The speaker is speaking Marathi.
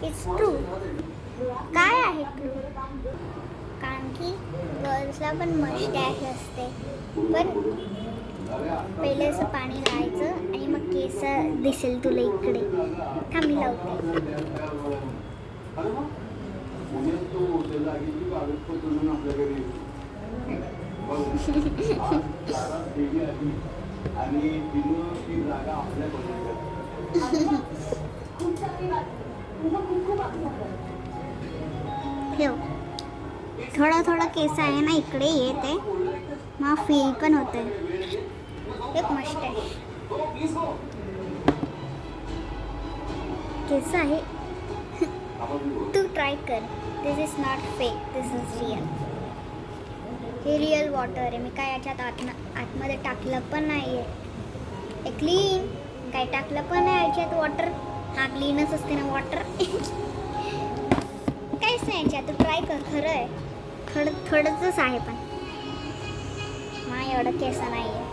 It's true. काय आहे ट्रू? कारण की गर्ल्सला पण मस्टॅच असते, पण पहिले असं पाणी लावायचं आणि मग केस दिसेल तुला इकडे. थांब मी लावते. ठेव. थोडा थोडा केस आहे ना इकडे येते, मग फील पण होते. एक मस्टॅच केस आहे. तू ट्राय कर. This is not fake, this is real. हे रियल वॉटर आहे. मी काय याच्यात आतमध्ये टाकलं पण नाही आहे. क्लीन काय टाकलं पण नाही याच्यात. वॉटर हा क्लीनच असते ना वॉटर. काहीच नाही याच्यात. तू ट्राय कर. खरं आहे, खडच आहे, पण एवढं केस नाही आहे.